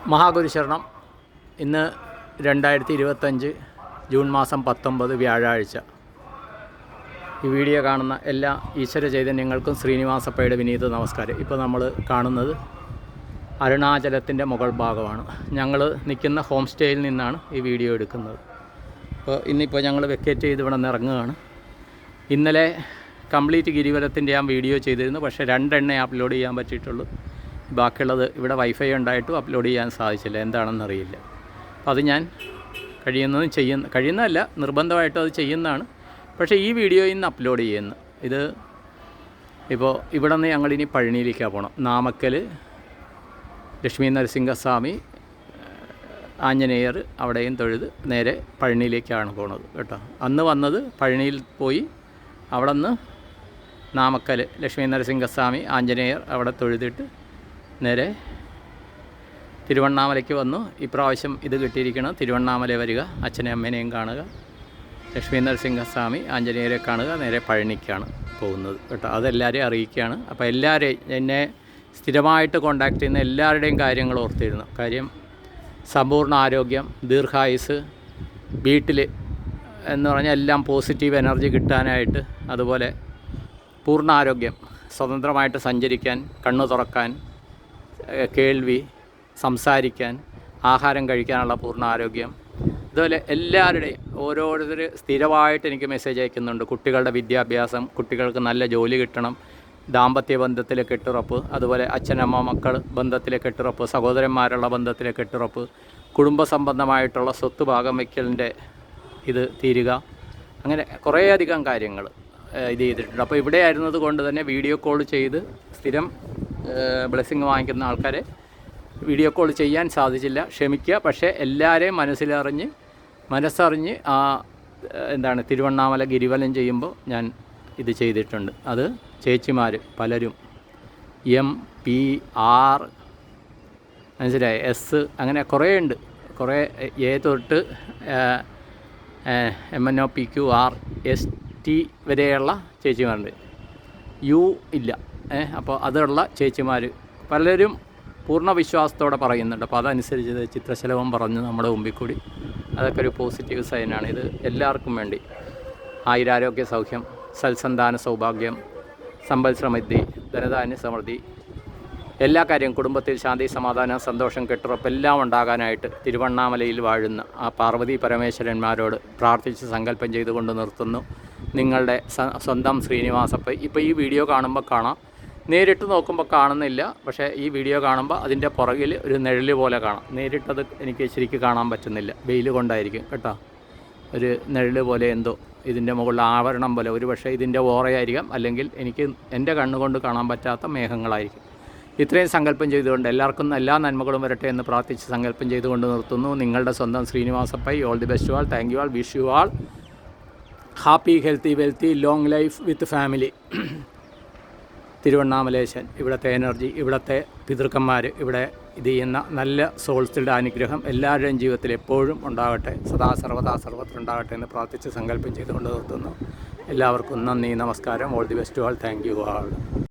മഹാഗുരുശരണം. ഇന്ന് 2025 ജൂൺ മാസം 19 വ്യാഴാഴ്ച. ഈ വീഡിയോ കാണുന്ന എല്ലാ ഈശ്വര ചൈതന്യങ്ങൾക്കും ശ്രീനിവാസപ്പയുടെ വിനീത നമസ്കാരം. ഇപ്പോൾ നമ്മൾ കാണുന്നത് അരുണാചലത്തിൻ്റെ മുകൾ ഭാഗമാണ്. ഞങ്ങൾ നിൽക്കുന്ന ഹോം സ്റ്റേയിൽ നിന്നാണ് ഈ വീഡിയോ എടുക്കുന്നത്. ഇന്നിപ്പോൾ ഞങ്ങൾ വെക്കേറ്റ് ചെയ്ത് ഇവിടെ നിന്ന് ഇറങ്ങുകയാണ്. ഇന്നലെ കംപ്ലീറ്റ് ഗിരിവലത്തിൻ്റെ ഞാൻ വീഡിയോ ചെയ്തിരുന്നു, പക്ഷേ 2 എണ്ണേ അപ്ലോഡ് ചെയ്യാൻ പറ്റിയിട്ടുള്ളൂ. ബാക്കിയുള്ളത് ഇവിടെ വൈഫൈ ഉണ്ടായിട്ടും അപ്ലോഡ് ചെയ്യാൻ സാധിച്ചില്ല, എന്താണെന്നറിയില്ല. അപ്പോൾ അത് ഞാൻ കഴിയുന്നതല്ല, നിർബന്ധമായിട്ടും അത് ചെയ്യുന്നതാണ്. പക്ഷേ ഈ വീഡിയോ ഇന്ന് അപ്ലോഡ് ചെയ്യുന്നു. ഇത് ഇപ്പോൾ ഇവിടെ നിന്ന് ഞങ്ങളിനി പഴനിയിലേക്കാണ് പോകണം. നാമക്കൽ ലക്ഷ്മി നരസിംഹസ്വാമി, ആഞ്ജനേയർ അവിടെയും തൊഴുത് നേരെ പഴനിയിലേക്കാണ് പോകുന്നത് കേട്ടോ. അന്ന് വന്നത് പഴനിയിൽ പോയി, അവിടെ നിന്ന് നാമക്കൽ ലക്ഷ്മി നരസിംഹസ്വാമി, ആഞ്ജനേയർ അവിടെ തൊഴുതിട്ട് നേരെ തിരുവണ്ണാമലയ്ക്ക് വന്നു. ഇപ്രാവശ്യം ഇത് കിട്ടിയിരിക്കണം, തിരുവണ്ണാമല വരിക, അച്ഛനെയും അമ്മേനെയും കാണുക, ലക്ഷ്മി നരസിംഹസ്വാമി, ആഞ്ജനേയരെ കാണുക, നേരെ പഴനിക്കാണ് പോകുന്നത് കേട്ടോ. അതെല്ലാവരെയും അറിയിക്കുകയാണ്. അപ്പോൾ എല്ലാവരെയും, എന്നെ സ്ഥിരമായിട്ട് കോണ്ടാക്ട് ചെയ്യുന്ന എല്ലാവരുടെയും കാര്യങ്ങൾ ഓർത്തിരുന്നു. കാര്യം സമ്പൂർണ്ണ ആരോഗ്യം, ദീർഘായുസ്, വീട്ടിൽ എന്ന് പറഞ്ഞാൽ എല്ലാം പോസിറ്റീവ് എനർജി കിട്ടാനായിട്ട്, അതുപോലെ പൂർണ്ണ ആരോഗ്യം, സ്വതന്ത്രമായിട്ട് സഞ്ചരിക്കാൻ, കണ്ണു തുറക്കാൻ, കേൾവി, സംസാരിക്കാൻ, ആഹാരം കഴിക്കാനുള്ള പൂർണ്ണ ആരോഗ്യം. അതുപോലെ എല്ലാവരുടെയും ഓരോരുത്തർ സ്ഥിരമായിട്ട് എനിക്ക് മെസ്സേജ് അയക്കുന്നുണ്ട്. കുട്ടികളുടെ വിദ്യാഭ്യാസം, കുട്ടികൾക്ക് നല്ല ജോലി കിട്ടണം, ദാമ്പത്യ ബന്ധത്തിലെ കെട്ടുറപ്പ്, അതുപോലെ അച്ഛനമ്മ മക്കൾ ബന്ധത്തിലെ കെട്ടുറപ്പ്, സഹോദരന്മാരുള്ള ബന്ധത്തിലെ കെട്ടുറപ്പ്, കുടുംബ സംബന്ധമായിട്ടുള്ള സ്വത്ത് ഭാഗം വയ്ക്കലിൻ്റെ ഇത് തീരുക, അങ്ങനെ കുറേയധികം കാര്യങ്ങൾ ഇത് ചെയ്തിട്ടുണ്ട്. അപ്പോൾ ഇവിടെ ആയിരുന്നത് കൊണ്ട് തന്നെ വീഡിയോ കോൾ ചെയ്ത് സ്ഥിരം ബ്ലെസ്സിങ് വാങ്ങിക്കുന്ന ആൾക്കാരെ വീഡിയോ കോൾ ചെയ്യാൻ സാധിച്ചില്ല, ക്ഷമിക്കുക. പക്ഷേ എല്ലാവരെയും മനസ്സറിഞ്ഞ് തിരുവണ്ണാമല ഗിരിവലം ചെയ്യുമ്പോൾ ഞാൻ ഇത് ചെയ്തിട്ടുണ്ട്. അത് ചേച്ചിമാർ പലരും MP-R മനസ്സിലായി, S അങ്ങനെ കുറേ ഉണ്ട്, കുറേ A തൊട്ട് MNOPQR ST വരെയുള്ള ചേച്ചിമാരുണ്ട്, U ഇല്ല. അപ്പോൾ അതുള്ള ചേച്ചിമാർ പലരും പൂർണ്ണ വിശ്വാസത്തോടെ പറയുന്നുണ്ട്. അപ്പോൾ അതനുസരിച്ച് ചിത്രശലഭം പറഞ്ഞ് നമ്മുടെ മുമ്പിൽ കൂടി, അതൊക്കെ ഒരു പോസിറ്റീവ് സൈനാണ്. ഇത് എല്ലാവർക്കും വേണ്ടി ആയുരാരോഗ്യ സൗഖ്യം, സൽസന്താന സൗഭാഗ്യം, സമ്പൽ സമൃദ്ധി, ധനധാന്യ സമൃദ്ധി, എല്ലാ കാര്യവും, കുടുംബത്തിൽ ശാന്തി, സമാധാനം, സന്തോഷം, കെട്ടുറപ്പ് എല്ലാം ഉണ്ടാകാനായിട്ട് തിരുവണ്ണാമലയിൽ വാഴുന്ന ആ പാർവതി പരമേശ്വരന്മാരോട് പ്രാർത്ഥിച്ച് സങ്കല്പം ചെയ്തുകൊണ്ട് നിർത്തുന്നു. നിങ്ങളുടെ സ്വന്തം ശ്രീനിവാസപ്പ. ഇപ്പോൾ ഈ വീഡിയോ കാണുമ്പോൾ കാണാം, നേരിട്ട് നോക്കുമ്പോൾ കാണുന്നില്ല, പക്ഷേ ഈ വീഡിയോ കാണുമ്പോൾ അതിൻ്റെ പുറകിൽ ഒരു നിഴല് പോലെ കാണാം. നേരിട്ടത് എനിക്ക് ശരിക്കും കാണാൻ പറ്റുന്നില്ല, വെയിൽ കൊണ്ടായിരിക്കും കേട്ടോ. ഒരു നിഴല് പോലെ എന്തോ ഇതിൻ്റെ മുകളിൽ ആവരണം പോലെ, ഒരു പക്ഷേ ഇതിൻ്റെ ഓറയായിരിക്കാം, അല്ലെങ്കിൽ എനിക്ക് എൻ്റെ കണ്ണുകൊണ്ട് കാണാൻ പറ്റാത്ത മേഘങ്ങളായിരിക്കും. ഇത്രയും സങ്കല്പം ചെയ്തുകൊണ്ട് എല്ലാവർക്കും എല്ലാ നന്മകളും വരട്ടെ എന്ന് പ്രാർത്ഥിച്ച് സങ്കല്പം ചെയ്തുകൊണ്ട് നിർത്തുന്നു. നിങ്ങളുടെ സ്വന്തം Srinivasa Pai. All the best all. Thank you all. Wish you all happy, healthy, wealthy, long life with family. Thiruvannamalesan, ഇവിടുത്തെ എനർജി, ഇവിടുത്തെ പിതൃക്കന്മാർ, ഇവിടെ ഇത് ചെയ്യുന്ന നല്ല സോൾസിൻ്റെ അനുഗ്രഹം എല്ലാവരുടെയും ജീവിതത്തിൽ എപ്പോഴും ഉണ്ടാകട്ടെ, സദാ സർവ്വതാ സർവത്ര ഉണ്ടാകട്ടെ എന്ന് പ്രാർത്ഥിച്ച് സങ്കല്പം ചെയ്തുകൊണ്ട് നിർത്തുന്നു. എല്ലാവർക്കും നന്ദി, നമസ്കാരം. All the best all. Thank you all.